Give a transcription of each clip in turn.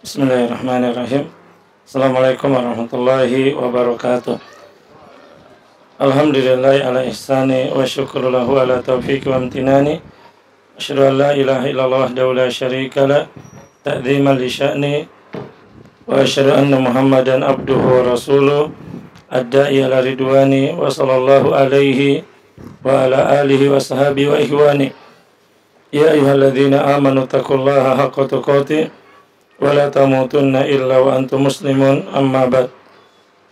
Bismillahirrahmanirrahim. Assalamualaikum warahmatullahi wabarakatuh. Alhamdulillahi ala ihsani wa syukru lahu ala taufiqi wa amtinani. Asyhadu an la ilaha illallah wahdahu la syarika lah ta'dhiman li sya'ni wa asyhadu anna Muhammadan abduhu wa rasuluh ad-da'i ala ridwani wa sallallahu alaihi wa ala alihi wa sahbihi wa ihwani. Ya ayyuhalladzina amanu taqullaha haqqa tuqatih wa la tamutunna illa wa antum muslimun, amma ba'd.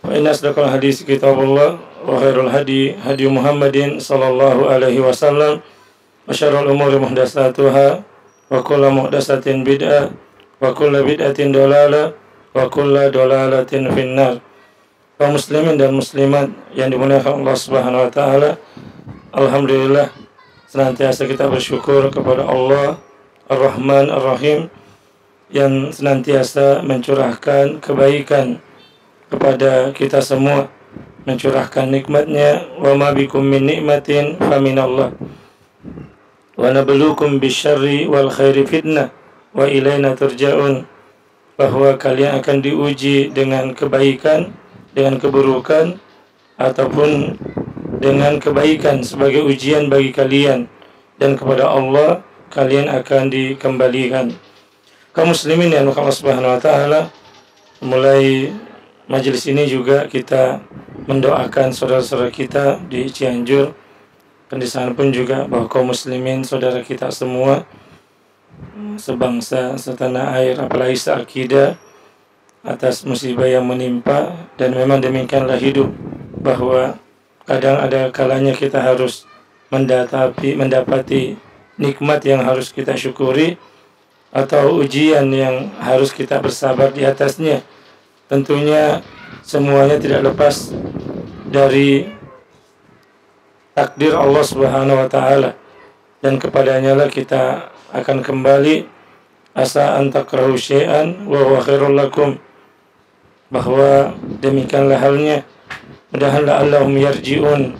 Wa inna asdaqal hadis kitabullah wa khairul hadi hadi Muhammadin sallallahu alaihi wasallam wa syarrul umuri muhdatsatuha wa kullu muhdatsatin bid'ah wa kullu bid'atin dhalalah wa kullu dhalalatin finnar. Kaum muslimin dan muslimat yang dimuliakan Allah Subhanahu wa taala, alhamdulillah senantiasa kita bersyukur kepada Allah Ar-Rahman Ar-Rahim yang senantiasa mencurahkan kebaikan kepada kita semua, mencurahkan nikmatnya. Wa ma bikum min nikmatin faminallah wa nabluukum bisyarri wal khairi fitnah wa ilaina turja'un. Bahwa kalian akan diuji dengan kebaikan, dengan keburukan, ataupun dengan kebaikan sebagai ujian bagi kalian, dan kepada Allah kalian akan dikembalikan. Kaum muslimin yang Allah Subhanahu wa taala, mulai majelis ini juga kita mendoakan saudara-saudara kita di Cianjur, dan di sana pun juga bahwa kaum muslimin saudara kita semua sebangsa setanah air, apalagi seakidah, atas musibah yang menimpa. Dan memang demikianlah hidup, bahwa kadang ada kalanya kita harus mendapati nikmat yang harus kita syukuri, atau ujian yang harus kita bersabar di atasnya. Tentunya semuanya tidak lepas dari takdir Allah Subhanahu wa taala, dan kepadanya lah kita akan kembali. Asa an takrahu syai'an wa huwa khairul lakum, bahwa demikianlah halnya. Mudahan la'allahum yarji'un.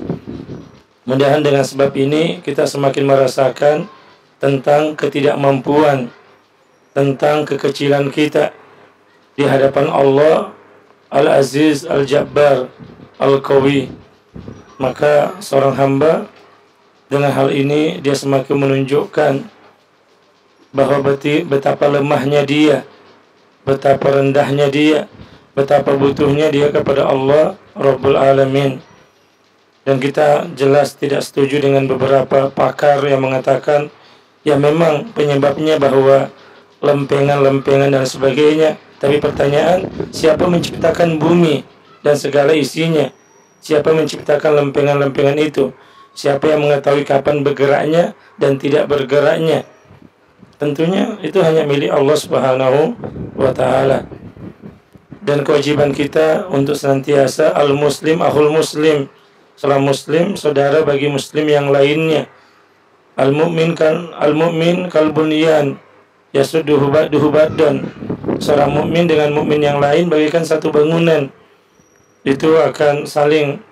Mudahan dengan sebab ini kita semakin merasakan tentang ketidakmampuan, tentang kekecilan kita di hadapan Allah Al-Aziz, Al-Jabbar, Al-Qawi. Maka seorang hamba dengan hal ini dia semakin menunjukkan bahwa betapa lemahnya dia, betapa rendahnya dia, betapa butuhnya dia kepada Allah Rabbul Alamin. Dan kita jelas tidak setuju dengan beberapa pakar yang mengatakan ya memang penyebabnya bahwa lempengan-lempengan dan sebagainya. Tapi pertanyaan, siapa menciptakan bumi dan segala isinya? Siapa menciptakan lempengan-lempengan itu? Siapa yang mengetahui kapan bergeraknya dan tidak bergeraknya? Tentunya itu hanya milik Allah Subhanahu wa taala. Dan kewajiban kita untuk senantiasa al-muslim akhul muslim, seorang muslim saudara bagi muslim yang lainnya. Al-mu'min kal bunyan yasudduhu ba'duhu ba'dan. Seorang mukmin dengan mukmin yang lain bagaikan satu bangunan, itu akan saling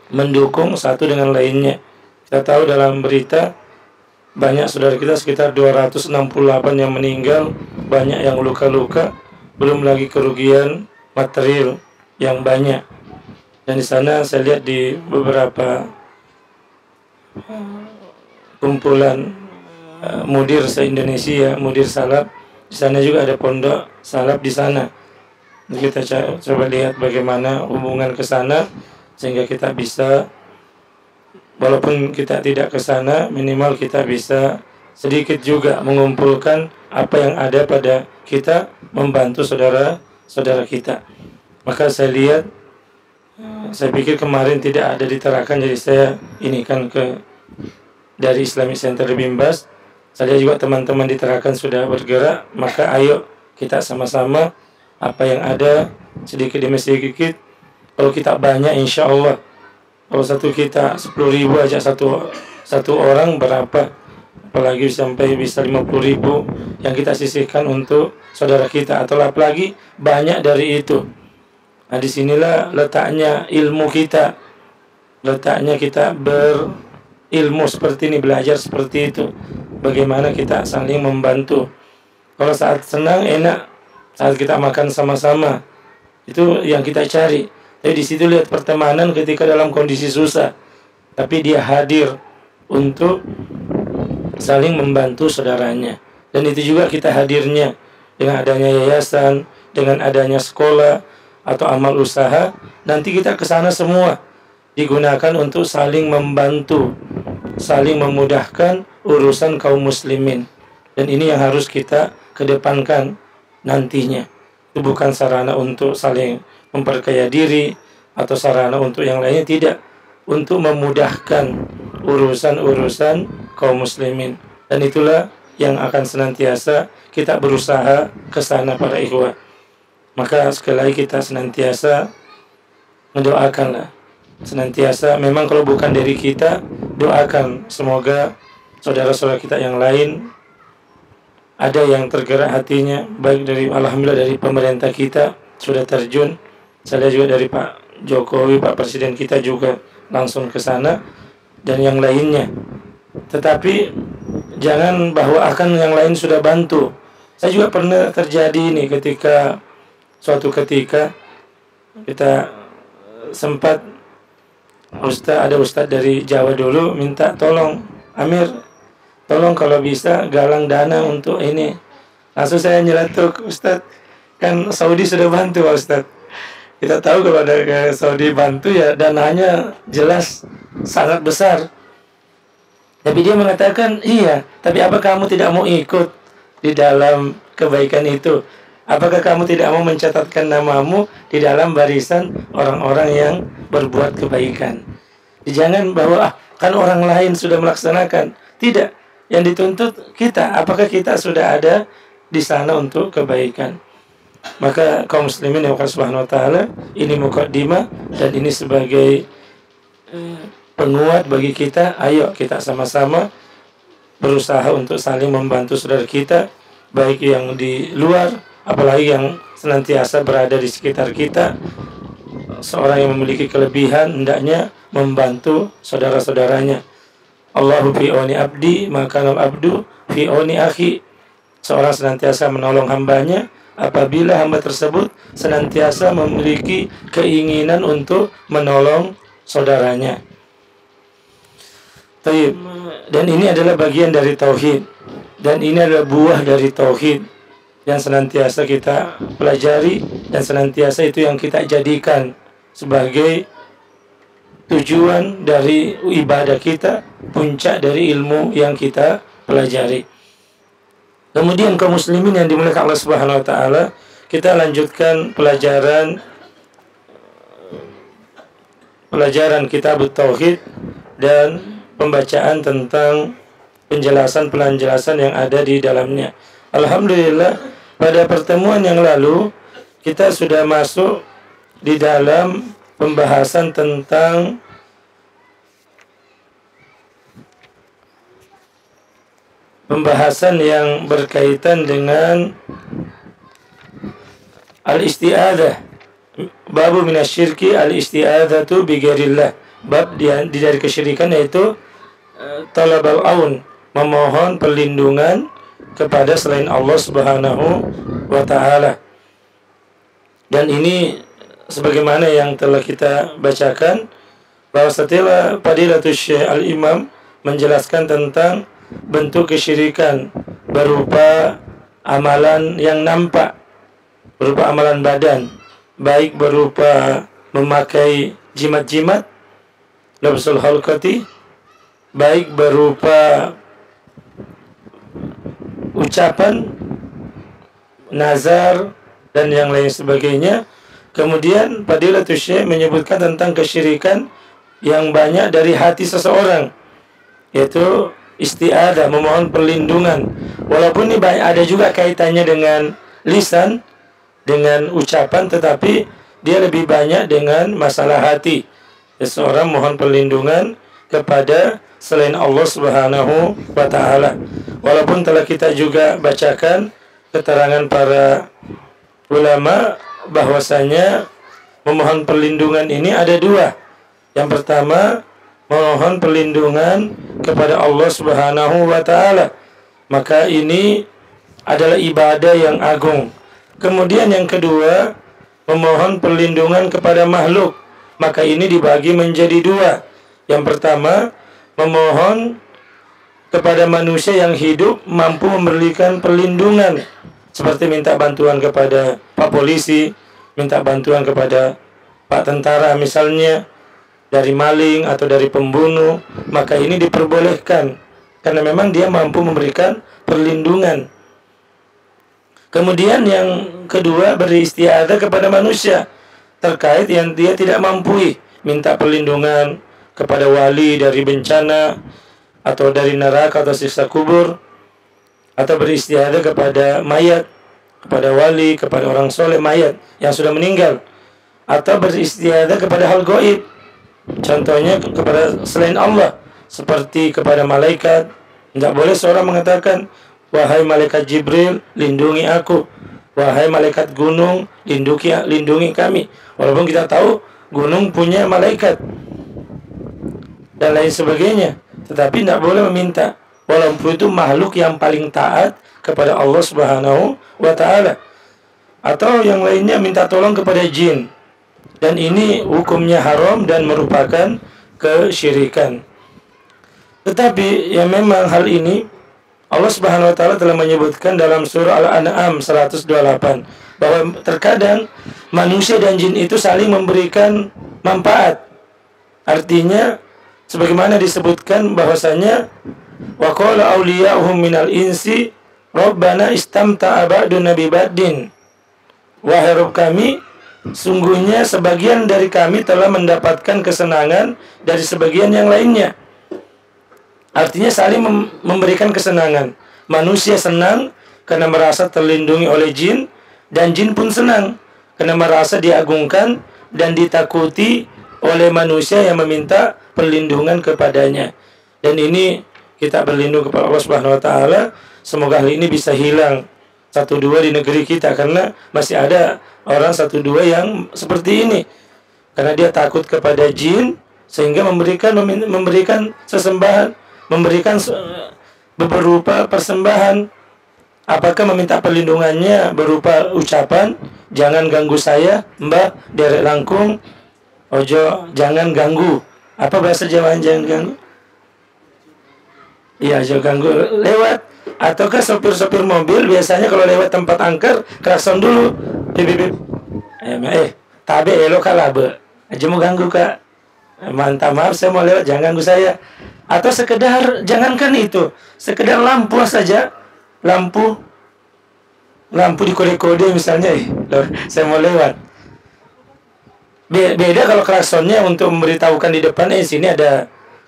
mendukung satu dengan lainnya. Kita tahu dalam berita banyak saudara kita, sekitar 268 yang meninggal, banyak yang luka-luka, belum lagi kerugian material yang banyak. Dan di sana saya lihat di beberapa kumpulan mudir se-Indonesia, mudir salaf. Di sana juga ada pondok salaf di sana. Kita coba lihat bagaimana hubungan ke sana sehingga kita bisa, walaupun kita tidak ke sana, minimal kita bisa sedikit juga mengumpulkan apa yang ada pada kita, membantu saudara-saudara kita. Maka saya lihat, saya pikir kemarin tidak ada diterakan, jadi saya ini kan dari Islamic Center Bimbas. Saya juga teman-teman diterakan sudah bergerak, maka ayo kita sama-sama apa yang ada sedikit demi sedikit. Kalau kita banyak, insya Allah, kalau satu kita 10.000 aja satu orang berapa, apalagi sampai bisa 50.000 yang kita sisihkan untuk saudara kita, atau apalagi banyak dari itu. Nah, disinilah letaknya ilmu kita, letaknya kita berilmu seperti ini, belajar seperti itu. Bagaimana kita saling membantu. Kalau saat senang enak, saat kita makan sama-sama, itu yang kita cari. Tapi di situ lihat pertemanan ketika dalam kondisi susah, tapi dia hadir untuk saling membantu saudaranya. Dan itu juga kita hadirnya dengan adanya yayasan, dengan adanya sekolah atau amal usaha. Nanti kita ke sana semua digunakan untuk saling membantu, saling memudahkan urusan kaum muslimin. Dan ini yang harus kita kedepankan nantinya. Itu bukan sarana untuk saling memperkaya diri atau sarana untuk yang lainnya, tidak. Untuk memudahkan urusan-urusan kaum muslimin. Dan itulah yang akan senantiasa kita berusaha ke sana para ikhwah. Maka sekali lagi kita senantiasa mendoakanlah. Senantiasa, memang kalau bukan dari kita, doakan semoga saudara-saudara kita yang lain ada yang tergerak hatinya, baik dari, alhamdulillah, dari pemerintah kita sudah terjun. Saya lihat juga dari Pak Jokowi, Pak Presiden kita juga langsung ke sana, dan yang lainnya. Tetapi jangan bahwa akan yang lain sudah bantu. Saya juga pernah terjadi ini suatu ketika kita sempat ada ustadz dari Jawa dulu minta tolong, Amir, tolong kalau bisa galang dana untuk ini. Langsung saya nyeletuk, Ustadz, kan Saudi sudah bantu Ustadz. Kita tahu kalau ada ke Saudi bantu ya dananya jelas sangat besar. Tapi dia mengatakan, iya, tapi apa kamu tidak mau ikut di dalam kebaikan itu? Apakah kamu tidak mau mencatatkan namamu di dalam barisan orang-orang yang berbuat kebaikan? Jangan bahwa kan orang lain sudah melaksanakan. Tidak, yang dituntut kita, apakah kita sudah ada di sana untuk kebaikan? Maka kaum muslimin yang Allah Subhanahu wa taala, ini muqaddimah dan ini sebagai penguat bagi kita. Ayo kita sama-sama berusaha untuk saling membantu saudara kita, baik yang di luar, apalagi yang senantiasa berada di sekitar kita. Seorang yang memiliki kelebihan hendaknya membantu saudara-saudaranya. Allahu fi auni abdi, maka abdu fi auni akhi. Seorang senantiasa menolong hambanya apabila hamba tersebut senantiasa memiliki keinginan untuk menolong saudaranya. Dan ini adalah bagian dari tauhid, dan ini adalah buah dari tauhid yang senantiasa kita pelajari, dan senantiasa itu yang kita jadikan sebagai tujuan dari ibadah kita, puncak dari ilmu yang kita pelajari. Kemudian kaum muslimin yang dimuliakan Allah Subhanahu wa taala, kita lanjutkan pelajaran kitab tauhid dan pembacaan tentang penjelasan yang ada di dalamnya. Alhamdulillah, pada pertemuan yang lalu kita sudah masuk di dalam pembahasan tentang yang berkaitan dengan al-isti'adzah. Babu minasyirki al-isti'adzatu bi ghairillah. Bab dari kesyirikan yaitu talabul aun, memohon perlindungan kepada selain Allah Subhanahu wa taala. Dan ini sebagaimana yang telah kita bacakan, bahwa setelah Fadilatul Syekh Al-Imam menjelaskan tentang bentuk kesyirikan berupa amalan yang nampak, berupa amalan badan, baik berupa memakai jimat-jimat, labsul halqati, baik berupa ucapan, nazar, dan yang lain sebagainya. Kemudian Fadilatul Syekh menyebutkan tentang kesyirikan yang banyak dari hati seseorang, yaitu isti'adah, memohon perlindungan. Walaupun ini ada juga kaitannya dengan lisan, dengan ucapan, tetapi dia lebih banyak dengan masalah hati. Seseorang mohon perlindungan kepada selain Allah Subhanahu wa ta'ala. Walaupun telah kita juga bacakan keterangan para ulama bahwasanya memohon perlindungan ini ada dua. Yang pertama, memohon perlindungan kepada Allah Subhanahu wa ta'ala, maka ini adalah ibadah yang agung. Kemudian yang kedua, memohon perlindungan kepada makhluk, maka ini dibagi menjadi dua. Yang pertama, memohon kepada manusia yang hidup mampu memberikan perlindungan, seperti minta bantuan kepada Pak Polisi, minta bantuan kepada Pak Tentara misalnya, dari maling atau dari pembunuh, maka ini diperbolehkan karena memang dia mampu memberikan perlindungan. Kemudian yang kedua, beristiadah kepada manusia terkait yang dia tidak mampu, minta perlindungan kepada wali dari bencana atau dari neraka atau siksa kubur, atau beristiadah kepada mayat, kepada wali, kepada orang soleh mayat yang sudah meninggal, atau beristiadah kepada hal gaib, contohnya kepada selain Allah, seperti kepada malaikat. Tidak boleh seorang mengatakan, wahai malaikat Jibril, lindungi aku, wahai malaikat gunung, lindungi kami, walaupun kita tahu gunung punya malaikat dan lain sebagainya. Tetapi tidak boleh meminta, walaupun itu makhluk yang paling taat kepada Allah Subhanahu wa ta'ala. Atau yang lainnya, minta tolong kepada jin, dan ini hukumnya haram dan merupakan kesyirikan. Tetapi ya memang hal ini Allah Subhanahu wa ta'ala telah menyebutkan dalam surah Al-An'am 128 bahwa terkadang manusia dan jin itu saling memberikan manfaat. Artinya sebagaimana disebutkan bahwasanya wa qala awliya'uhum minal insi rabbana istamta'a ba'duna bi ba'din, wahai Rabb kami, sungguhnya sebagian dari kami telah mendapatkan kesenangan dari sebagian yang lainnya. Artinya saling memberikan kesenangan. Manusia senang karena merasa terlindungi oleh jin, dan jin pun senang karena merasa diagungkan dan ditakuti oleh manusia yang meminta perlindungan kepadanya. Dan ini kita berlindung kepada Allah Subhanahu wa ta'ala. Semoga hal ini bisa hilang satu dua di negeri kita, karena masih ada orang satu dua yang seperti ini, karena dia takut kepada jin sehingga memberikan sesembahan, memberikan berupa persembahan. Apakah meminta perlindungannya berupa ucapan, jangan ganggu saya mbak, derek langkung, ojo jangan ganggu. Apa bahasa Jawa jangan ganggu? Iya, ojo ganggu lewat. Ataukah sopir-sopir mobil biasanya kalau lewat tempat angker klakson dulu, bip bip bip, tabe elo kalabe, aja mau ganggu kak, mantap, maaf saya mau lewat, jangan ganggu saya. Atau sekedar, jangankan itu, sekedar lampu saja, lampu dikode-kode misalnya, saya mau lewat. Beda kalau klaksonnya untuk memberitahukan di depan, sini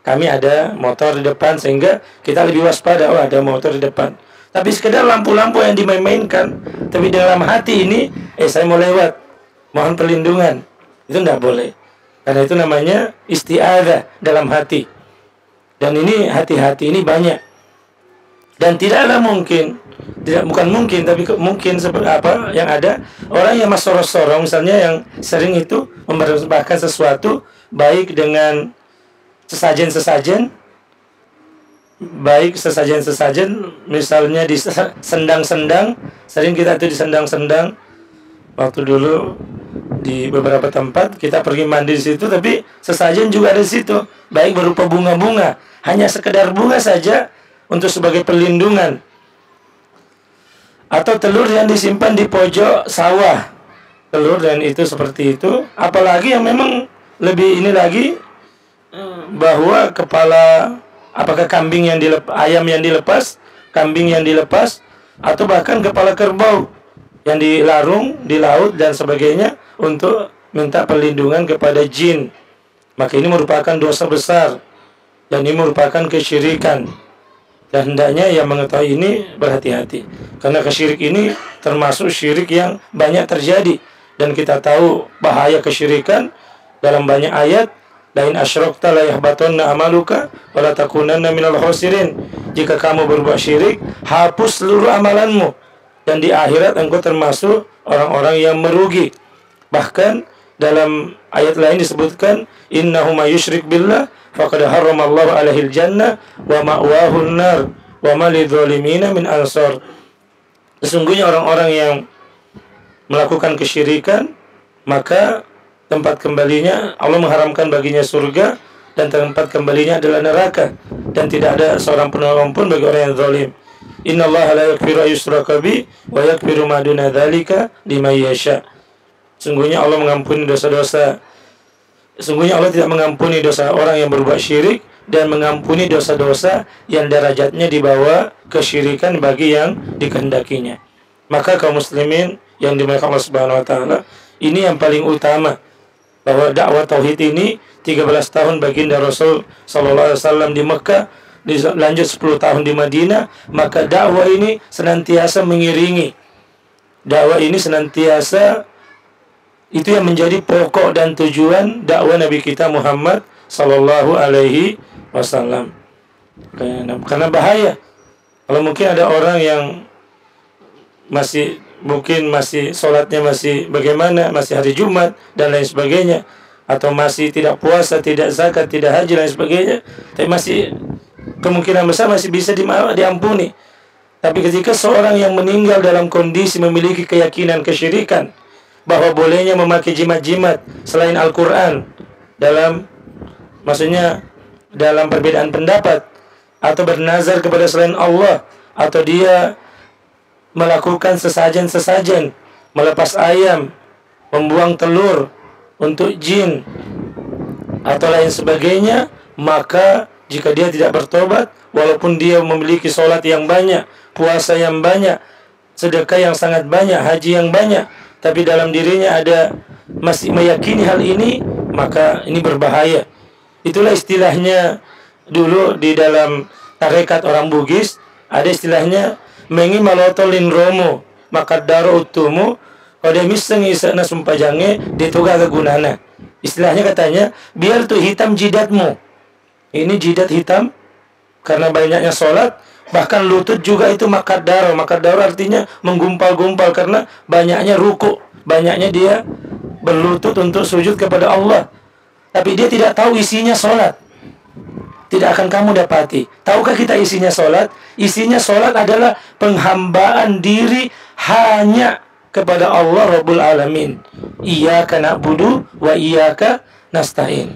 kami ada motor di depan, sehingga kita lebih waspada, oh ada motor di depan. Tapi sekedar lampu-lampu yang dimain-mainkan, tapi dalam hati ini, saya mau lewat, mohon perlindungan, itu tidak boleh. Karena itu namanya isti'adah dalam hati. Dan ini hati-hati ini banyak. Dan tidaklah mungkin, bukan mungkin, tapi mungkin seperti apa yang ada orang yang sorong-sorong misalnya, yang sering itu mempersembahkan sesuatu baik dengan sesajen-sesajen, baik sesajen-sesajen misalnya di sendang-sendang, sering kita tuh di sendang-sendang. Waktu dulu di beberapa tempat kita pergi mandi di situ, tapi sesajen juga ada di situ, baik berupa bunga-bunga, hanya sekedar bunga saja untuk sebagai perlindungan, atau telur yang disimpan di pojok sawah, telur dan itu seperti itu. Apalagi yang memang lebih ini lagi, bahwa kepala, apakah kambing yang ayam yang dilepas, kambing yang dilepas, atau bahkan kepala kerbau yang dilarung di laut dan sebagainya untuk minta perlindungan kepada jin, maka ini merupakan dosa besar dan ini merupakan kesyirikan. Dan hendaknya yang mengetahui ini berhati-hati, karena kesyirik ini termasuk syirik yang banyak terjadi. Dan kita tahu bahaya kesyirikan dalam banyak ayat. Lain asyrakta la yahbatunna amaluka wa la takunanna minal khasirin. Jika kamu berbuat syirik, hapus seluruh amalanmu, dan di akhirat engkau termasuk orang-orang yang merugi. Bahkan dalam ayat lain disebutkan, innahu may yusyrik billah faqad harramallahu alaihil jannah wa ma'wahun nar wa ma lidzalimina min ansar. Sesungguhnya orang-orang yang melakukan kesyirikan, maka tempat kembalinya, Allah mengharamkan baginya surga, dan tempat kembalinya adalah neraka, dan tidak ada seorang penolong pun bagi orang yang zalim. Innallaha la yaghfiru ayyushraka bi wa yaghfiru ma duna dzalika liman yasha. Sungguhnya Allah mengampuni dosa-dosa. Sungguhnya Allah tidak mengampuni dosa orang yang berbuat syirik, dan mengampuni dosa-dosa yang derajatnya di bawah kesyirikan bagi yang dikehendakinya. Maka kaum muslimin yang dimuliakan Allah Subhanahu wa taala, ini yang paling utama, bahwa dakwah tauhid ini 13 tahun baginda Rasul sallallahu alaihi wasallam di Mekah, lanjut 10 tahun di Madinah, maka dakwah ini senantiasa mengiringi. Dakwah ini senantiasa, itu yang menjadi pokok dan tujuan dakwah Nabi kita Muhammad sallallahu alaihi wasallam. Karena bahaya kalau mungkin ada orang yang masih sholatnya masih bagaimana, masih hari Jumat dan lain sebagainya, atau masih tidak puasa, tidak zakat, tidak haji dan lain sebagainya, tapi masih kemungkinan besar masih bisa diampuni. Tapi ketika seorang yang meninggal dalam kondisi memiliki keyakinan kesyirikan, bahwa bolehnya memakai jimat-jimat selain Al-Quran, maksudnya dalam perbedaan pendapat, atau bernazar kepada selain Allah, atau dia melakukan sesajen-sesajen, melepas ayam, membuang telur untuk jin, atau lain sebagainya, maka jika dia tidak bertobat, walaupun dia memiliki sholat yang banyak, puasa yang banyak, sedekah yang sangat banyak, haji yang banyak, tapi dalam dirinya ada masih meyakini hal ini, maka ini berbahaya. Itulah istilahnya dulu di dalam tarekat orang Bugis, ada istilahnya mengi malotolin romo maka daro utumu kode miseng isana sumpajange dituga kegunana. Istilahnya katanya, biar tuh hitam jidatmu, ini jidat hitam karena banyaknya sholat, bahkan lutut juga itu makadaro. Makadaro artinya menggumpal-gumpal karena banyaknya ruku, banyaknya dia berlutut untuk sujud kepada Allah, tapi dia tidak tahu isinya sholat. Tidak akan kamu dapati. Tahukah kita isinya sholat? Isinya sholat adalah penghambaan diri hanya kepada Allah Rabbul Alamin. Iyyaka na'budu wa iyyaka nasta'in.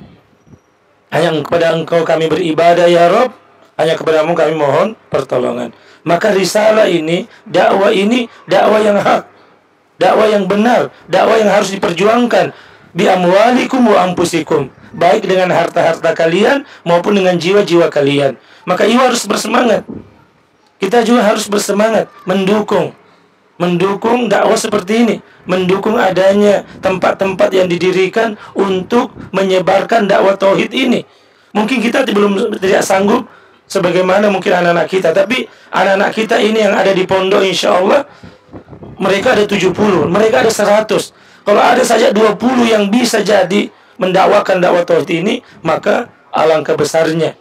Hanya kepada Engkau kami beribadah ya Rabb, hanya kepadamu kami mohon pertolongan. Maka risalah ini, dakwah yang hak, dakwah yang benar, dakwah yang harus diperjuangkan bi amwalikum wa anfusikum, baik dengan harta-harta kalian maupun dengan jiwa-jiwa kalian. Maka ibu harus bersemangat. Kita juga harus bersemangat mendukung dakwah seperti ini, mendukung adanya tempat-tempat yang didirikan untuk menyebarkan dakwah tauhid ini. Mungkin kita tidak sanggup sebagaimana mungkin anak-anak kita, tapi anak-anak kita ini yang ada di pondok, insya Allah mereka ada 70, mereka ada 100. Kalau ada saja 20 yang bisa jadi mendakwakan dakwah tauhid ini, maka alangkah besarnya,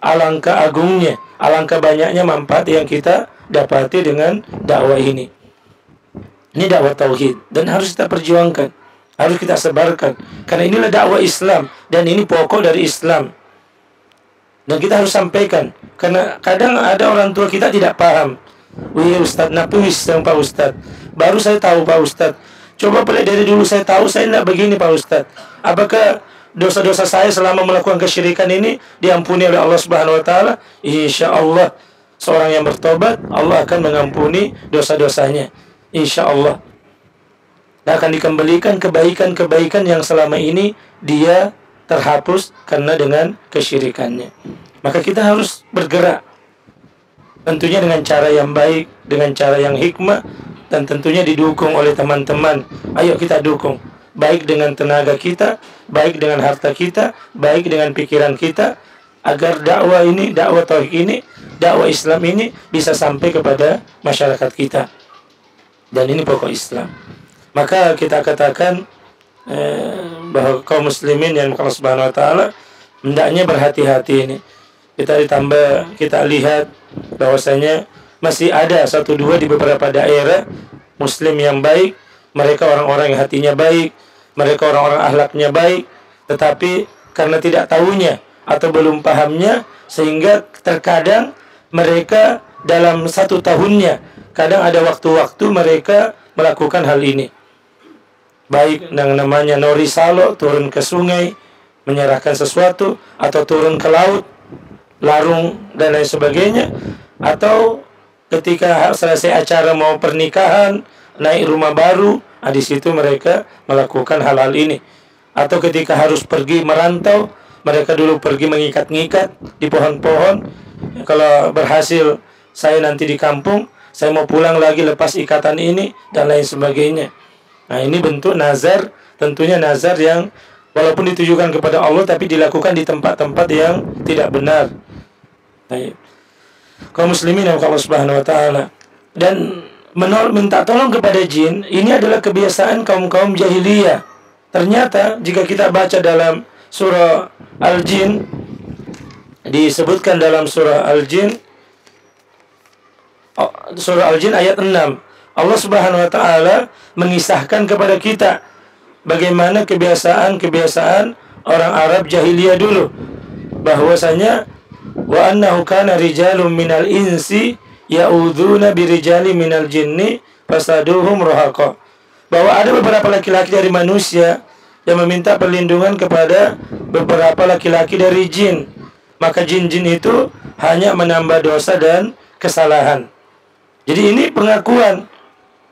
alangkah agungnya, alangkah banyaknya manfaat yang kita dapati dengan dakwah ini. Ini dakwah tauhid dan harus kita perjuangkan, harus kita sebarkan, karena inilah dakwah Islam dan ini pokok dari Islam. Dan kita harus sampaikan, karena kadang ada orang tua kita tidak paham. Wih Ustadz, napis yang Pak Ustadz, baru saya tahu Pak Ustadz. Coba dari dulu saya tahu, saya tidak begini Pak Ustadz. Apakah dosa-dosa saya selama melakukan kesyirikan ini diampuni oleh Allah Subhanahu wa taala? Insya Allah. seorang yang bertobat, Allah akan mengampuni dosa-dosanya, insya Allah. Dan akan dikembalikan kebaikan-kebaikan yang selama ini dia terhapus karena dengan kesyirikannya. Maka kita harus bergerak, tentunya dengan cara yang baik, dengan cara yang hikmah, dan tentunya didukung oleh teman-teman. Ayo kita dukung, baik dengan tenaga kita, baik dengan harta kita, baik dengan pikiran kita, agar dakwah ini, dakwah tauhid ini, dakwah Islam ini bisa sampai kepada masyarakat kita. Dan ini pokok Islam. Maka kita katakan bahwa kaum muslimin yang Allah Subhanahu wa taala hendaknya berhati-hati ini. Kita lihat bahwasanya masih ada satu dua di beberapa daerah muslim yang baik, mereka orang-orang yang hatinya baik, mereka orang-orang akhlaknya baik, tetapi karena tidak tahunya atau belum pahamnya, sehingga terkadang mereka dalam satu tahunnya, kadang ada waktu-waktu mereka melakukan hal ini. Baik yang namanya nori salo, turun ke sungai, menyerahkan sesuatu, atau turun ke laut, larung, dan lain sebagainya. Atau ketika selesai acara mau pernikahan, naik rumah baru, di situ mereka melakukan hal-hal ini. Atau ketika harus pergi merantau, mereka dulu pergi mengikat-ngikat di pohon-pohon. Kalau berhasil, saya nanti di kampung, saya mau pulang lagi lepas ikatan ini, dan lain sebagainya. Nah, ini bentuk nazar, tentunya nazar yang walaupun ditujukan kepada Allah, tapi dilakukan di tempat-tempat yang tidak benar. Baik. Kaum muslimin yang Allah Subhanahu wa taala. Dan minta tolong kepada jin, ini adalah kebiasaan kaum-kaum jahiliyah. Ternyata jika kita baca dalam surah Al-Jin, disebutkan dalam surah Al-Jin, ayat 6, Allah Subhanahu wa taala mengisahkan kepada kita bagaimana kebiasaan-kebiasaan orang Arab jahiliyah dulu, bahwasanya wa annahu kana rijalun minal insi ya'udzuna birijali minal jinni fasaduhum rahaqa, bahwa ada beberapa laki-laki dari manusia yang meminta perlindungan kepada beberapa laki-laki dari jin, maka jin-jin itu hanya menambah dosa dan kesalahan. Jadi ini pengakuan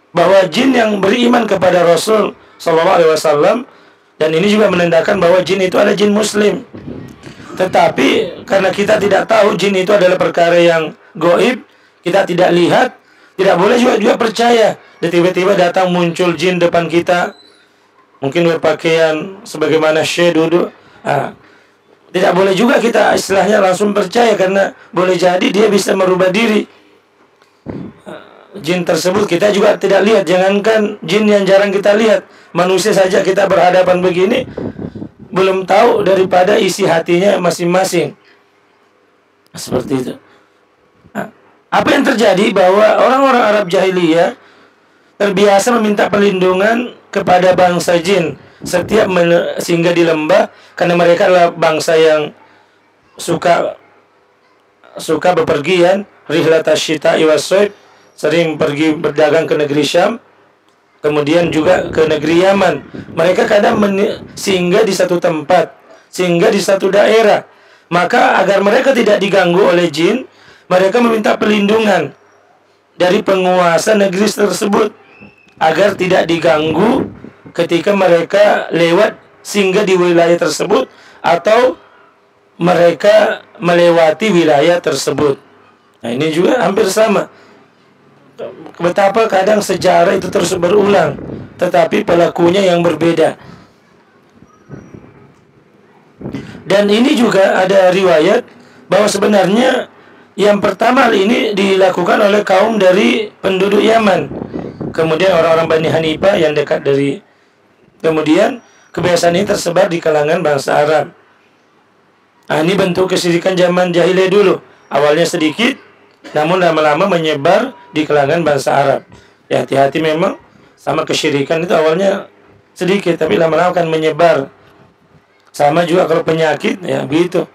bahwa jin yang beriman kepada Rasul Sallallahu Alaihi Wasallam, dan ini juga menandakan bahwa jin itu adalah jin muslim. Tetapi karena kita tidak tahu jin itu adalah perkara yang gaib, kita tidak lihat, tidak boleh juga percaya. Dan tiba-tiba datang muncul jin depan kita, mungkin berpakaian sebagaimana syekh duduk. Tidak boleh juga kita istilahnya langsung percaya, karena boleh jadi dia bisa merubah diri. Jin tersebut kita juga tidak lihat, jangankan jin yang jarang kita lihat, manusia saja kita berhadapan begini, belum tahu daripada isi hatinya masing-masing. Seperti itu. Apa yang terjadi bahwa orang-orang Arab jahiliyah terbiasa meminta perlindungan kepada bangsa jin setiap singgah di lembah, karena mereka adalah bangsa yang suka bepergian, rihlatash syita'i was-sayf, sering pergi berdagang ke negeri Syam, kemudian juga ke negeri Yaman. Mereka kadang singgah di satu tempat, singgah di satu daerah. Maka agar mereka tidak diganggu oleh jin, mereka meminta perlindungan dari penguasa negeri tersebut agar tidak diganggu ketika mereka lewat singgah di wilayah tersebut atau mereka melewati wilayah tersebut. Nah, ini juga hampir sama. Betapa kadang sejarah itu terus berulang, tetapi pelakunya yang berbeda. Dan ini juga ada riwayat bahwa sebenarnya yang pertama ini dilakukan oleh kaum dari penduduk Yaman, kemudian orang-orang Bani Hanifah yang dekat dari, kemudian kebiasaan ini tersebar di kalangan bangsa Arab. Ini bentuk kesyirikan zaman jahiliyah dulu. Awalnya sedikit, namun lama-lama menyebar di kalangan bangsa Arab. Ya, hati-hati memang sama kesyirikan itu awalnya sedikit, tapi lama-lama akan menyebar. Sama juga kalau penyakit, ya begitu.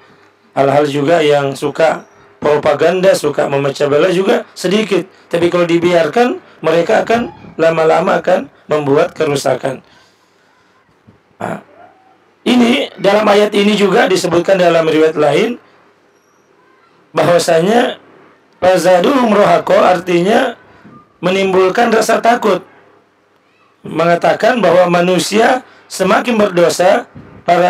Hal-hal juga yang suka propaganda, suka memecah belah juga sedikit. Tapi kalau dibiarkan, mereka akan lama-lama akan membuat kerusakan. Ini dalam ayat ini juga disebutkan dalam riwayat lain bahwasanya Fazaduhum rohaqo artinya menimbulkan rasa takut. Mengatakan bahwa manusia semakin berdosa,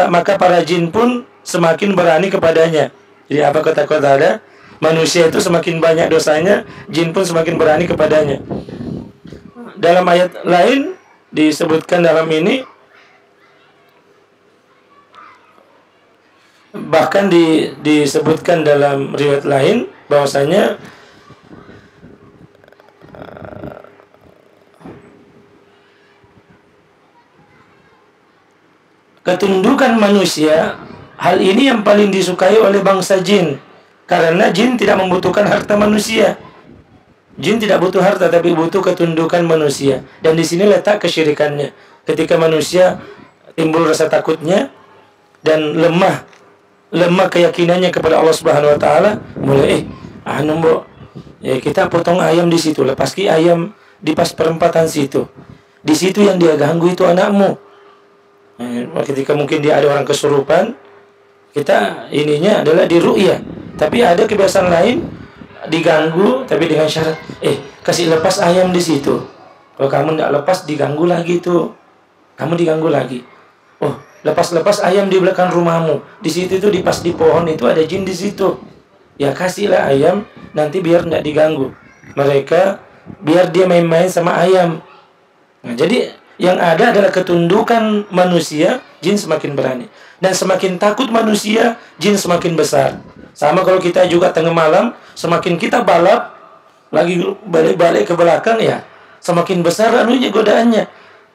maka para jin pun semakin berani kepadanya. Jadi apa kata-kata ada? Manusia itu semakin banyak dosanya, jin pun semakin berani kepadanya. Dalam ayat lain disebutkan dalam ini, bahkan disebutkan dalam riwayat lain bahwasanya ketundukan manusia, hal ini yang paling disukai oleh bangsa jin, karena jin tidak membutuhkan harta manusia. Jin tidak butuh harta, tapi butuh ketundukan manusia. Dan di sini letak kesyirikannya. Ketika manusia timbul rasa takutnya dan lemah keyakinannya kepada Allah Subhanahu wa taala, mulai kita potong ayam di situ, lepaski ayam di pas perempatan situ. Di situ yang dia ganggu itu anakmu. Ketika mungkin dia ada orang kesurupan, kita ininya adalah di ru'yah. Tapi ada kebiasaan lain diganggu, tapi dengan syarat kasih lepas ayam di situ. Kalau kamu tidak lepas, diganggu lagi tuh, kamu diganggu lagi. Oh, lepas ayam di belakang rumahmu, di situ tuh di pohon itu ada jin di situ. Ya kasihlah ayam, nanti biar tidak diganggu mereka, biar dia main-main sama ayam. Nah, jadi yang ada adalah ketundukan manusia, jin semakin berani. Dan semakin takut manusia, jin semakin besar. Sama kalau kita juga tengah malam, semakin kita balap, lagi balik-balik ke belakang, ya semakin besar anunya godaannya.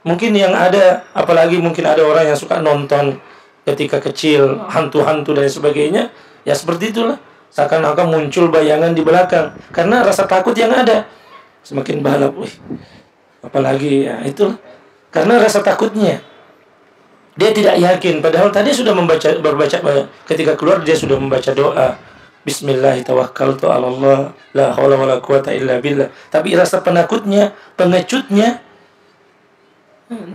Mungkin yang ada, apalagi mungkin ada orang yang suka nonton ketika kecil, hantu-hantu dan sebagainya, ya seperti itulah. Seakan-akan muncul bayangan di belakang, karena rasa takut yang ada. Semakin balap, apalagi ya itulah. Karena rasa takutnya. Dia tidak yakin, padahal tadi sudah berbaca ketika keluar dia sudah membaca doa. Bismillahirrahmanirrahim, Allah, la haula wala quwata illa billah. Tapi rasa penakutnya, pengecutnya,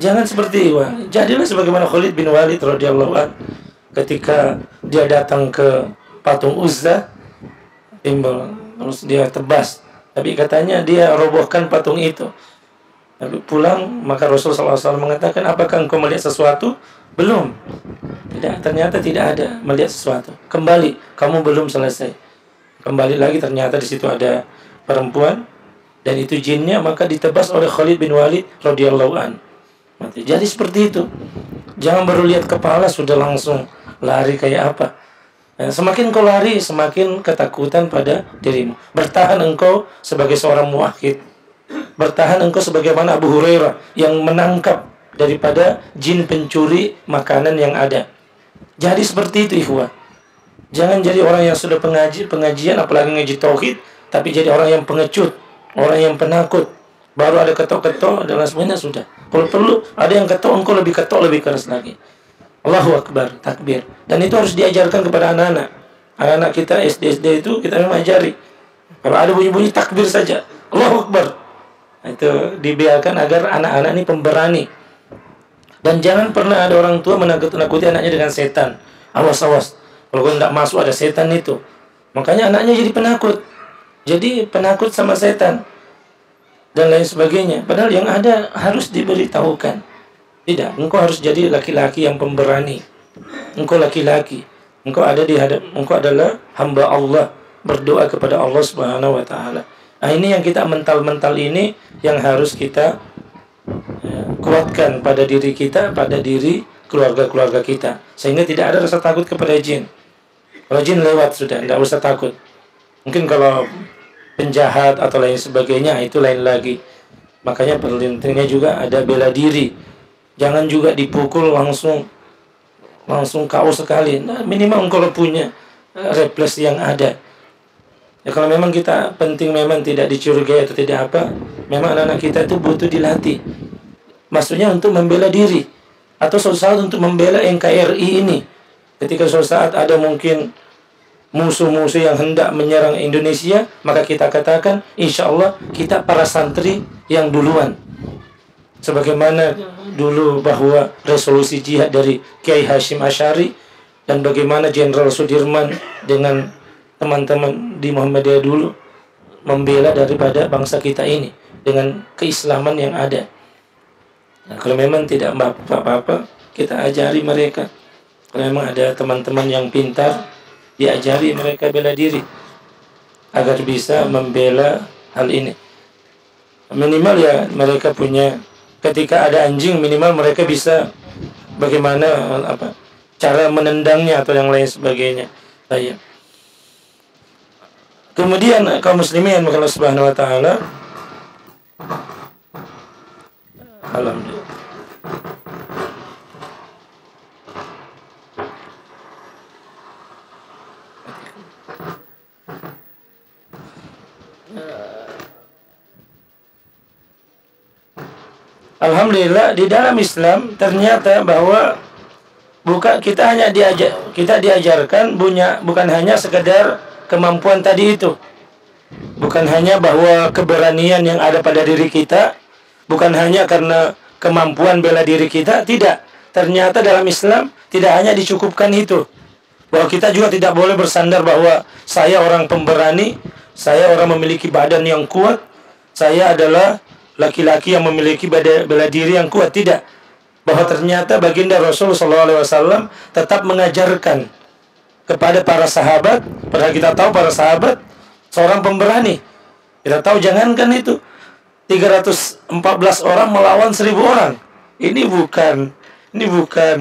jangan seperti itu. Jadilah sebagaimana Khalid bin Walid radhiyallahu anhu ketika dia datang ke patung Uzza, timbul, terus dia tebas. Tapi katanya dia robohkan patung itu. Lalu pulang, maka Rasulullah SAW mengatakan, apakah engkau melihat sesuatu? Belum. Tidak, ternyata tidak ada melihat sesuatu. Kembali, kamu belum selesai. Kembali lagi, ternyata di situ ada perempuan, dan itu jinnya, maka ditebas oleh Khalid bin Walid radhiyallahu an. Jadi seperti itu. Jangan baru lihat kepala sudah langsung lari kayak apa. Semakin kau lari, semakin ketakutan pada dirimu. Bertahan engkau sebagai seorang muwahhid. Bertahan engkau sebagaimana Abu Hurairah yang menangkap daripada jin pencuri makanan yang ada. Jadi seperti itu, ikhwah. Jangan jadi orang yang sudah pengajian, apalagi ngaji tauhid, tapi jadi orang yang pengecut, orang yang penakut. Baru ada ketok-ketok dan semuanya sudah. Kalau perlu ada yang ketok, engkau lebih ketok, lebih keras lagi. Allahu Akbar, takbir. Dan itu harus diajarkan kepada anak-anak. Anak-anak kita SD itu kita memang ajari. Kalau ada bunyi-bunyi takbir saja, Allahu Akbar. Itu dibiarkan agar anak-anak ini pemberani. Dan jangan pernah ada orang tua menakut-nakuti anaknya dengan setan. Awas-awas, kalau tidak masuk ada setan itu. Makanya anaknya jadi penakut. Jadi penakut sama setan dan lain sebagainya. Padahal yang ada harus diberitahukan. Tidak, engkau harus jadi laki-laki yang pemberani. Engkau laki-laki. Engkau adalah hamba Allah, berdoa kepada Allah Subhanahu wa taala. Nah, ini yang kita mental-mental ini yang harus kita kuatkan pada diri kita, pada diri keluarga-keluarga kita, sehingga tidak ada rasa takut kepada jin. Kalau jin lewat sudah, tidak usah takut. Mungkin kalau penjahat atau lain sebagainya, itu lain lagi. Makanya pentingnya juga ada bela diri. Jangan juga dipukul langsung KO sekali. Nah, minimal kalau punya refleks yang ada. Ya, kalau memang kita penting memang tidak dicurigai atau tidak apa, memang anak-anak kita itu butuh dilatih. Maksudnya untuk membela diri, atau suatu saat untuk membela NKRI ini. Ketika suatu saat ada mungkin musuh-musuh yang hendak menyerang Indonesia, maka kita katakan, insya Allah kita para santri yang duluan. Sebagaimana dulu bahwa resolusi jihad dari Kiai Hashim Asy'ari, dan bagaimana Jenderal Sudirman dengan teman-teman di Muhammadiyah dulu, membela daripada bangsa kita ini dengan keislaman yang ada. Nah, kalau memang tidak apa-apa, kita ajari mereka. Kalau memang ada teman-teman yang pintar, diajari mereka bela diri agar bisa membela hal ini. Minimal ya mereka punya, ketika ada anjing minimal mereka bisa bagaimana cara menendangnya atau yang lain sebagainya. Baik. Kemudian kaum muslimin Allah Subhanahu wa taala, alhamdulillah. Alhamdulillah di dalam Islam ternyata bahwa kita diajarkan bukan hanya sekedar kemampuan tadi itu. Bukan hanya bahwa keberanian yang ada pada diri kita, bukan hanya karena kemampuan bela diri kita, tidak. Ternyata dalam Islam tidak hanya dicukupkan itu. Bahwa kita juga tidak boleh bersandar bahwa saya orang pemberani, saya orang memiliki badan yang kuat, saya adalah laki-laki yang memiliki bela diri yang kuat. Tidak. Bahwa ternyata baginda Rasul SAW tetap mengajarkan kepada para sahabat, padahal kita tahu para sahabat seorang pemberani. Kita tahu jangankan itu 314 orang melawan 1000 orang. Ini bukan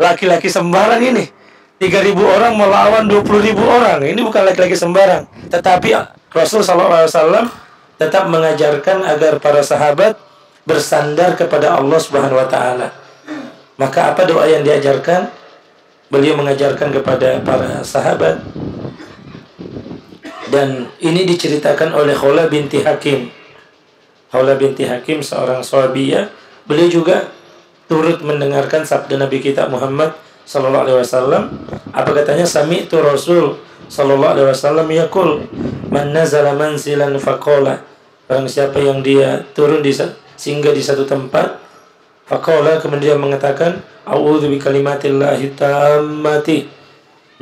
laki-laki sembarang ini. 3000 orang melawan 20.000 orang. Ini bukan laki-laki sembarang. Tetapi Rasul SAW tetap mengajarkan agar para sahabat bersandar kepada Allah Subhanahu wa taala. Maka apa doa yang diajarkan? Beliau mengajarkan kepada para sahabat, dan ini diceritakan oleh Khawlah binti Hakim. Khawlah binti Hakim seorang sahabiyah, beliau juga turut mendengarkan sabda Nabi kita Muhammad sallallahu alaihi wasallam. Apa katanya? Sami'tu Rasul sallallahu alaihi wasallam yaqul, man nazala manzilan faqala. Barang siapa yang dia turun singgah di satu tempat, faqala, kemudian mengatakan, a'udzu bikalimatillahi tammati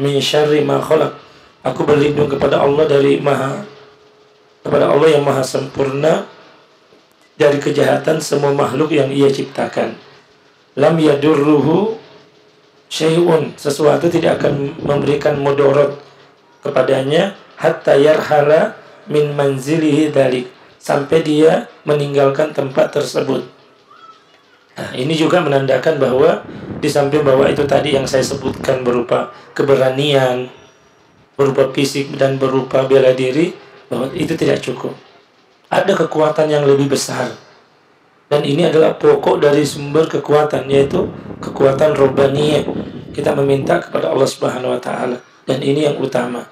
min syarri ma khalaq. Aku berlindung kepada Allah kepada Allah yang maha sempurna dari kejahatan semua makhluk yang Ia ciptakan. Lam yadurruhu syai'un, sesuatu tidak akan memberikan mudarat kepadanya, hatta yarhala min manzilihi dzalik, sampai dia meninggalkan tempat tersebut. Nah, ini juga menandakan bahwa di samping bahwa itu tadi yang saya sebutkan berupa keberanian, berupa fisik dan berupa bela diri, bahwa itu tidak cukup. Ada kekuatan yang lebih besar. Dan ini adalah pokok dari sumber kekuatan, yaitu kekuatan robbaniyah. Kita meminta kepada Allah Subhanahu wa taala, dan ini yang utama.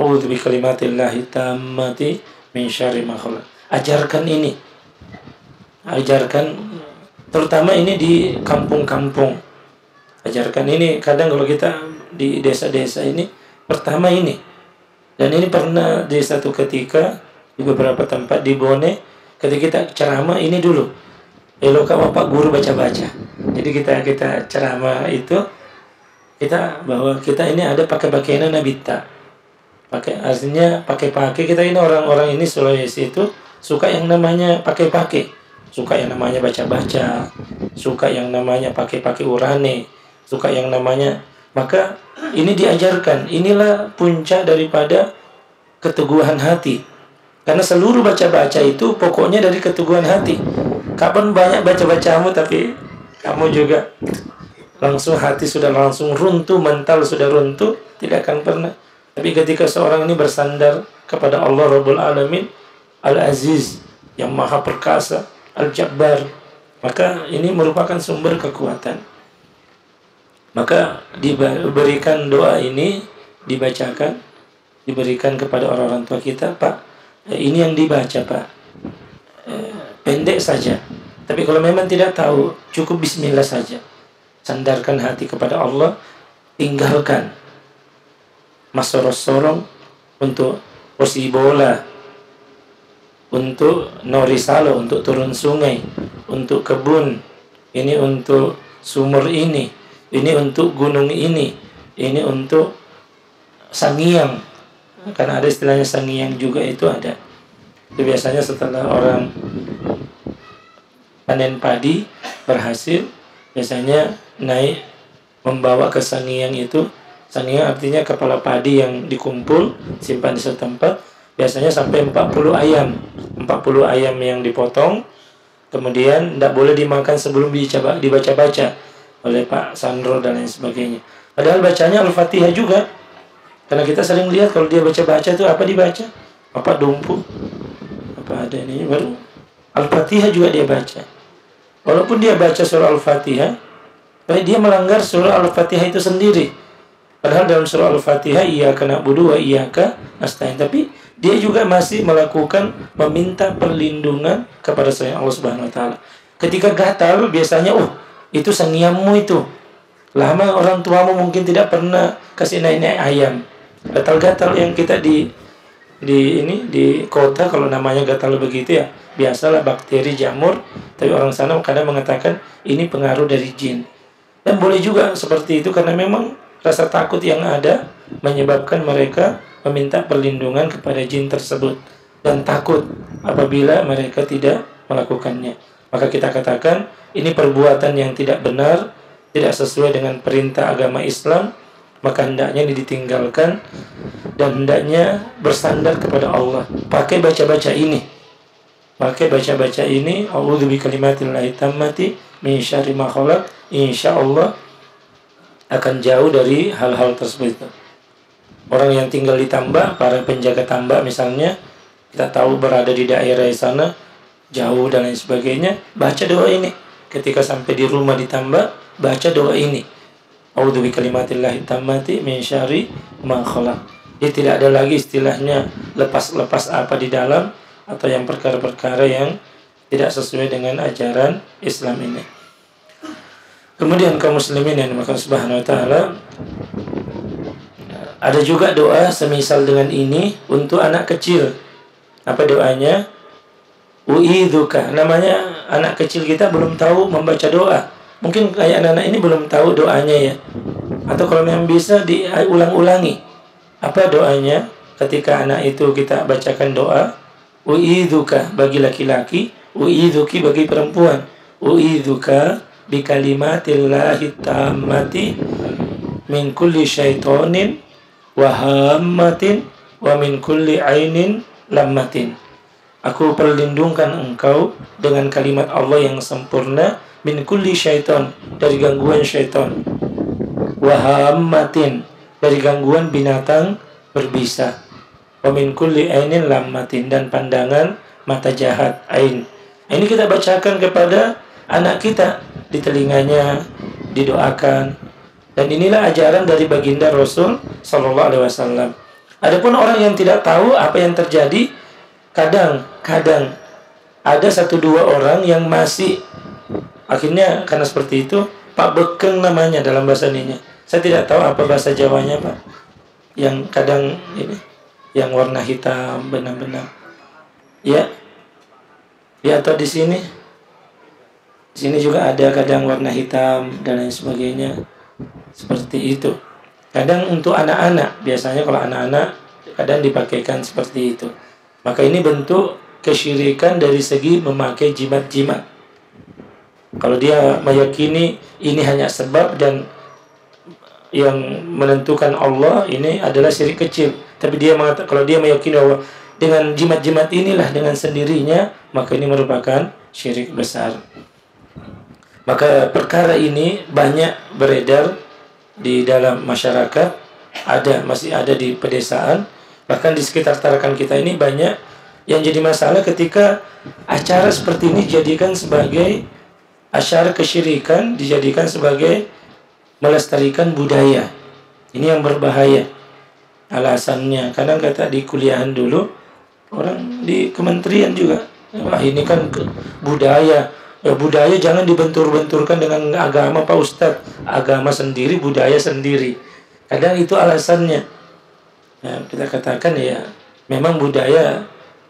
A'udzu bikalimatillahi tammati min syarri ma khalaq. Ajarkan ini. Ajarkan terutama ini di kampung-kampung. Ajarkan ini, kadang kalau kita di desa-desa ini pertama ini. Dan ini pernah di satu ketika di beberapa tempat di Bone, ketika kita ceramah ini dulu. Elokah Bapak guru baca-baca. Jadi kita ceramah itu bahwa kita ini ada pakai pakaian nabita. Artinya pakai kita ini orang-orang ini Sulawesi itu suka yang namanya pakai. Suka yang namanya baca-baca, suka yang namanya pakai urane, suka yang namanya, maka ini diajarkan. Inilah puncak daripada keteguhan hati. Karena seluruh baca-baca itu pokoknya dari keteguhan hati. Kapan banyak baca-bacamu tapi kamu juga langsung hati sudah langsung runtuh, mental sudah runtuh, tidak akan pernah. Tapi ketika seorang ini bersandar kepada Allah Rabbul Alamin, Al-Aziz, yang maha perkasa, Al-Jabbar, maka ini merupakan sumber kekuatan. Maka diberikan doa ini, dibacakan, diberikan kepada orang-orang tua kita. Pak, ini yang dibaca Pak, pendek saja. Tapi kalau memang tidak tahu, cukup bismillah saja. Sandarkan hati kepada Allah, tinggalkan masorong untuk posisi bola, untuk norisalo, untuk turun sungai, untuk kebun, ini untuk sumur ini untuk gunung ini untuk sangiang. Karena ada istilahnya sangiang juga, itu ada. Itu biasanya setelah orang panen padi berhasil, biasanya naik membawa ke sangiang itu. Sangiang artinya kepala padi yang dikumpul, simpan di satu tempat. Biasanya sampai 40 ayam. 40 ayam yang dipotong. Kemudian tidak boleh dimakan sebelum dibaca-baca oleh Pak Sandro dan lain sebagainya. Padahal bacanya Al-Fatihah juga. Karena kita sering lihat kalau dia baca-baca itu apa dibaca? Apa dumpu? Apa ada ini baru? Al-Fatihah juga dia baca. Walaupun dia baca surah Al-Fatihah, tapi dia melanggar surah Al-Fatihah itu sendiri. Padahal dalam surah Al-Fatihah iyyaka na'budu wa iyyaka nasta'in, tapi dia juga masih melakukan meminta perlindungan kepada selain Allah Subhanahu wa taala. Ketika gatal biasanya itu sangiammu itu. Lama orang tuamu mungkin tidak pernah kasih naik-naik ayam. Gatal-gatal yang kita di kota kalau namanya gatal begitu ya, biasalah bakteri, jamur, tapi orang sana kadang mengatakan ini pengaruh dari jin. Dan boleh juga seperti itu karena memang rasa takut yang ada menyebabkan mereka meminta perlindungan kepada jin tersebut dan takut apabila mereka tidak melakukannya. Maka kita katakan ini perbuatan yang tidak benar, tidak sesuai dengan perintah agama Islam, maka hendaknya ditinggalkan dan hendaknya bersandar kepada Allah. Pakai baca-baca ini. A'udzu bikalimatillahi tammati min syarri ma khalaq. Insyaallah akan jauh dari hal-hal tersebut. Orang yang tinggal di tambak, para penjaga tambak misalnya, kita tahu berada di daerah sana jauh dan lain sebagainya, baca doa ini. Ketika sampai di rumah di tambak, baca doa ini. A'udzu bikalimatillahi tammati min syarri ma khalaq. Dia tidak ada lagi istilahnya lepas-lepas apa di dalam atau yang perkara-perkara yang tidak sesuai dengan ajaran Islam ini. Kemudian kaum muslimin yang dimakan Subhanahu wa taala, ada juga doa semisal dengan ini untuk anak kecil. Apa doanya? U'idzuka. Namanya anak kecil kita belum tahu membaca doa. Mungkin kayak anak-anak ini belum tahu doanya ya. Atau kalau memang bisa diulang-ulangi. Apa doanya? Ketika anak itu kita bacakan doa, u'idzuka bagi laki-laki, u'idzuki bagi perempuan. U'idzuka bikalimatillahi tammati min kulli syaitonin wa hammatin wa min kulli ainin lammatin. Aku perlindungkan engkau dengan kalimat Allah yang sempurna, min kulli syaiton, dari gangguan syaiton, wa hammatin, dari gangguan binatang berbisa, wa min kulli ainin lammatin, dan pandangan mata jahat, ain. Ini kita bacakan kepada anak kita, di telinganya didoakan. Dan inilah ajaran dari baginda Rasul sallallahu alaihi wasallam. Adapun orang yang tidak tahu apa yang terjadi, kadang ada 1-2 orang yang masih akhirnya karena seperti itu, Pak Bekeng namanya dalam bahasa ininya. Saya tidak tahu apa bahasa Jawanya, Pak. Yang kadang ini yang warna hitam benar-benar. Ya. Ya, atau di sini. Di sini juga ada kadang warna hitam dan lain sebagainya. Seperti itu. Kadang untuk anak-anak, biasanya kalau anak-anak kadang dipakaikan seperti itu. Maka ini bentuk kesyirikan dari segi memakai jimat-jimat. Kalau dia meyakini ini hanya sebab dan yang menentukan Allah, ini adalah syirik kecil. Tapi dia mengatakan, kalau dia meyakini bahwa dengan jimat-jimat inilah dengan sendirinya, maka ini merupakan syirik besar. Maka perkara ini banyak beredar di dalam masyarakat, masih ada di pedesaan, bahkan di sekitar Tarakan kita ini banyak yang jadi masalah ketika acara seperti ini dijadikan sebagai acara kesyirikan, dijadikan sebagai melestarikan budaya. Ini yang berbahaya. Alasannya, kadang kata di kuliahan dulu, orang di kementerian juga, wah ini kan budaya. Ya, budaya jangan dibentur-benturkan dengan agama, Pak Ustadz. Agama sendiri, budaya sendiri. Kadang itu alasannya. Ya, kita katakan ya, memang budaya,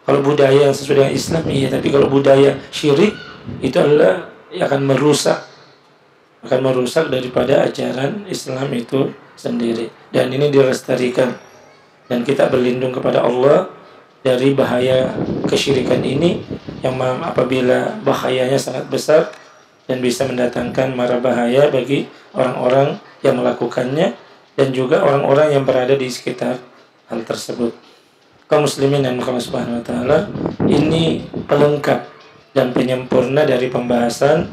kalau budaya yang sesuai dengan Islam, iya. Tapi kalau budaya syirik, itu adalah akan merusak daripada ajaran Islam itu sendiri. Dan ini dilestarikan. dan kita berlindung kepada Allah dari bahaya kesyirikan ini yang apabila bahayanya sangat besar dan bisa mendatangkan mara bahaya bagi orang-orang yang melakukannya dan juga orang-orang yang berada di sekitar hal tersebut. Kaum muslimin dan Allah Subhanahu wa taala, ini pelengkap dan penyempurna dari pembahasan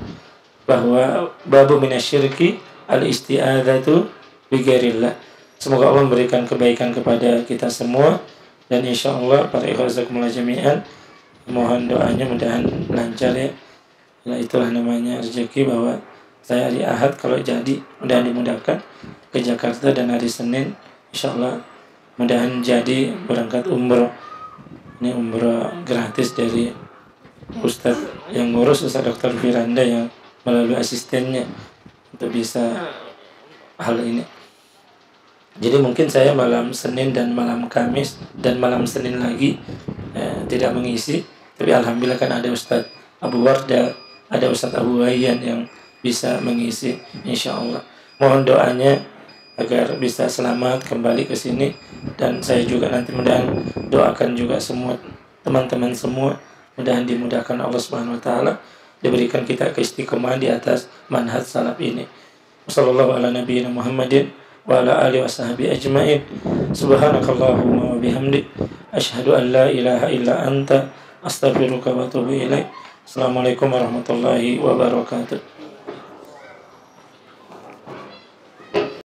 bahwa babu minasyirki al-isti'adzatu bi ghairillah. Semoga Allah memberikan kebaikan kepada kita semua dan insyaallah para ikhwazakumullah jami'an, mohon doanya mudahan lancar ya. Nah, itulah namanya rezeki, bahwa saya hari Ahad kalau jadi mudahan dimudahkan ke Jakarta, dan hari Senin insyaallah mudahan jadi berangkat umroh. Ini umroh gratis dari Ustadz yang ngurus, Ustadz Dr. Firanda, yang melalui asistennya untuk bisa hal ini. Jadi mungkin saya malam Senin dan malam Kamis dan malam Senin lagi tidak mengisi, tapi alhamdulillah kan ada Ustadz Abu Warda, ada Ustadz Abu Wayyan yang bisa mengisi insyaallah. Mohon doanya agar bisa selamat kembali ke sini, dan saya juga nanti mudahan doakan juga semua teman-teman semua, mudahan dimudahkan Allah Subhanahu wa taala, diberikan kita keistiqomahan di atas manhaj salaf ini. Wassallallahu ala nabiyyina Muhammadin wa ala alihi washabihi ajmain. Subhanakallahumma wa bihamdik asyhadu an la ilaha illa anta astaghfiruka wa atubu ilaik. Assalamualaikum warahmatullahi wabarakatuh.